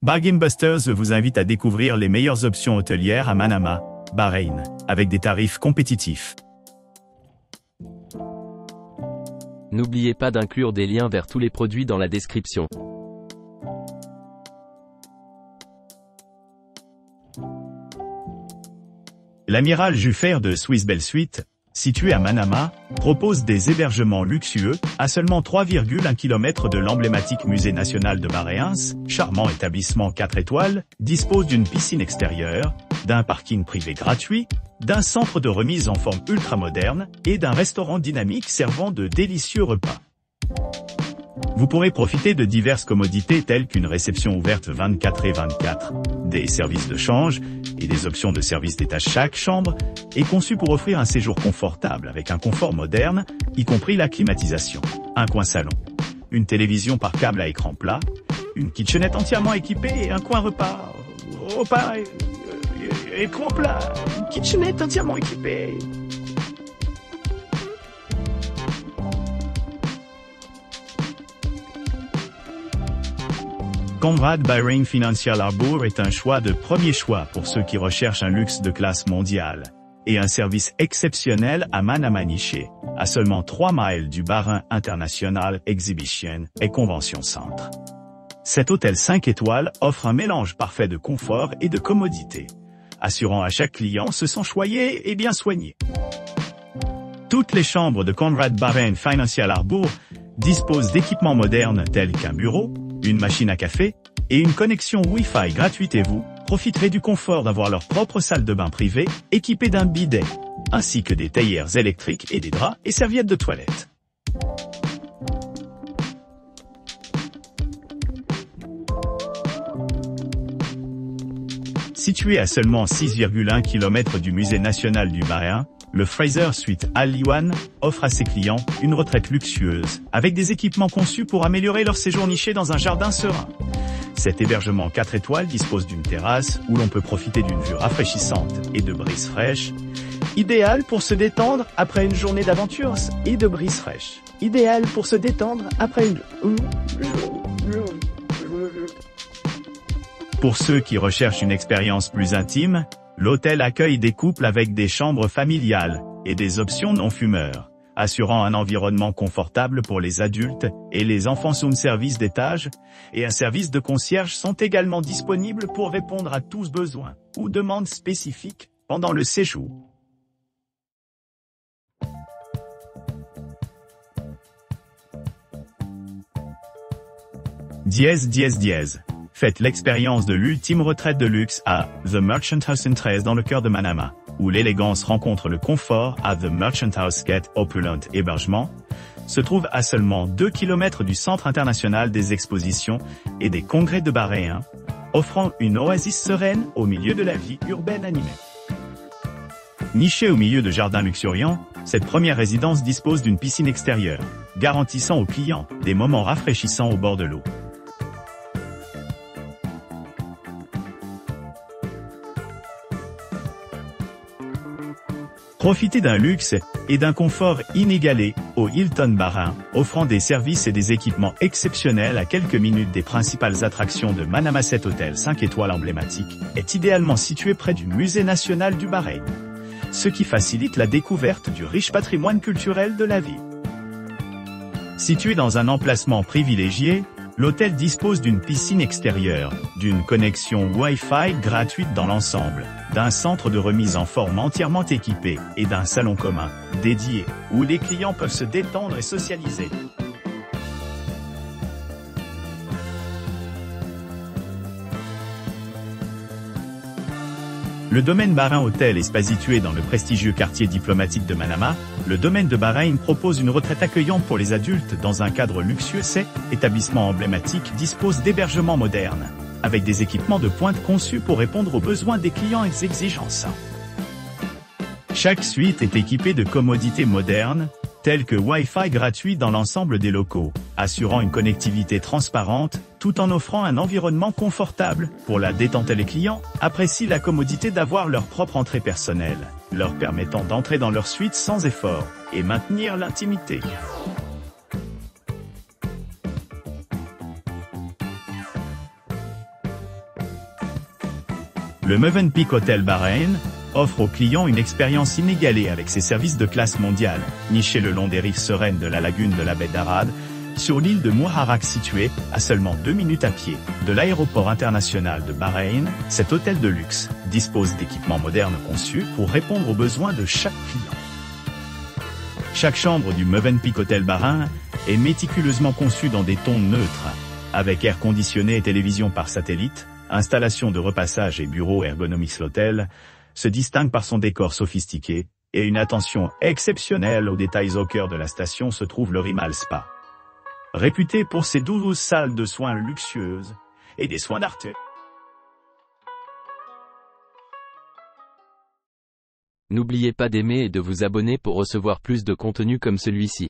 Bargain Busters vous invite à découvrir les meilleures options hôtelières à Manama, Bahreïn, avec des tarifs compétitifs. N'oubliez pas d'inclure des liens vers tous les produits dans la description. L'amiral Juffer de Swiss Bell Suite, situé à Manama, propose des hébergements luxueux, à seulement 3,1 km de l'emblématique musée national de Bahreïn. Charmant établissement 4 étoiles, dispose d'une piscine extérieure, d'un parking privé gratuit, d'un centre de remise en forme ultramoderne et d'un restaurant dynamique servant de délicieux repas. Vous pourrez profiter de diverses commodités telles qu'une réception ouverte 24/24, des services de change et des options de service d'étage. Chaque chambre est conçue pour offrir un séjour confortable avec un confort moderne, y compris la climatisation, un coin salon, une télévision par câble à écran plat, une kitchenette entièrement équipée et un coin repas écran plat, une kitchenette entièrement équipée. Conrad Bahrain Financial Harbour est un choix de premier choix pour ceux qui recherchent un luxe de classe mondiale et un service exceptionnel à Manama niché, à seulement 3 miles du Bahrain International Exhibition et Convention Centre. Cet hôtel 5 étoiles offre un mélange parfait de confort et de commodité, assurant à chaque client se sent choyé et bien soigné. Toutes les chambres de Conrad Bahrain Financial Harbour disposent d'équipements modernes tels qu'un bureau, une machine à café et une connexion Wi-Fi gratuite et vous profiterez du confort d'avoir leur propre salle de bain privée équipée d'un bidet, ainsi que des théières électriques et des draps et serviettes de toilette. Situé à seulement 6,1 km du musée national du Bahreïn, le Fraser Suite Al Liwan offre à ses clients une retraite luxueuse, avec des équipements conçus pour améliorer leur séjour niché dans un jardin serein. Cet hébergement 4 étoiles dispose d'une terrasse où l'on peut profiter d'une vue rafraîchissante et de brises fraîches, idéal pour se détendre après une journée d'aventure et de brises fraîches. Idéal pour se détendre après une... Pour ceux qui recherchent une expérience plus intime, l'hôtel accueille des couples avec des chambres familiales et des options non-fumeurs, assurant un environnement confortable pour les adultes et les enfants. Son service d'étage et un service de concierge sont également disponibles pour répondre à tous besoins ou demandes spécifiques pendant le séjour. Faites l'expérience de l'ultime retraite de luxe à The Merchant House in 13 dans le cœur de Manama, où l'élégance rencontre le confort. À The Merchant House Get Opulent Hébergement se trouve à seulement 2 km du Centre international des expositions et des congrès de Bahreïn, offrant une oasis sereine au milieu de la vie urbaine animée. Nichée au milieu de jardins luxuriants, cette première résidence dispose d'une piscine extérieure, garantissant aux clients des moments rafraîchissants au bord de l'eau. Profitez d'un luxe et d'un confort inégalé au Hilton Bahreïn, offrant des services et des équipements exceptionnels à quelques minutes des principales attractions de Manama. Cet hôtel 5 étoiles emblématique est idéalement situé près du musée national du Bahreïn, ce qui facilite la découverte du riche patrimoine culturel de la ville. Situé dans un emplacement privilégié, l'hôtel dispose d'une piscine extérieure, d'une connexion Wi-Fi gratuite dans l'ensemble, d'un centre de remise en forme entièrement équipé et d'un salon commun, dédié, où les clients peuvent se détendre et socialiser. Le domaine Bahreïn Hôtel et Spa situé dans le prestigieux quartier diplomatique de Manama, le domaine de Bahreïn propose une retraite accueillante pour les adultes dans un cadre luxueux. Cet établissement emblématique dispose d'hébergements modernes, avec des équipements de pointe conçus pour répondre aux besoins des clients et exigences. Chaque suite est équipée de commodités modernes, telles que Wi-Fi gratuit dans l'ensemble des locaux, assurant une connectivité transparente, tout en offrant un environnement confortable. Pour la détente, les clients apprécient la commodité d'avoir leur propre entrée personnelle, leur permettant d'entrer dans leur suite sans effort et maintenir l'intimité. Le Mövenpick Hotel Bahreïn offre aux clients une expérience inégalée avec ses services de classe mondiale, nichés le long des rives sereines de la lagune de la baie d'Arad, sur l'île de Muharraq située à seulement 2 minutes à pied de l'aéroport international de Bahreïn. Cet hôtel de luxe dispose d'équipements modernes conçus pour répondre aux besoins de chaque client. Chaque chambre du Mövenpick Hotel Bahreïn est méticuleusement conçue dans des tons neutres, avec air conditionné et télévision par satellite, installation de repassage et bureaux ergonomiques. L'hôtel se distingue par son décor sophistiqué et une attention exceptionnelle aux détails. Au cœur de la station se trouve le Rimal Spa, réputé pour ses 12 salles de soins luxueuses et des soins d'arte. N'oubliez pas d'aimer et de vous abonner pour recevoir plus de contenu comme celui-ci.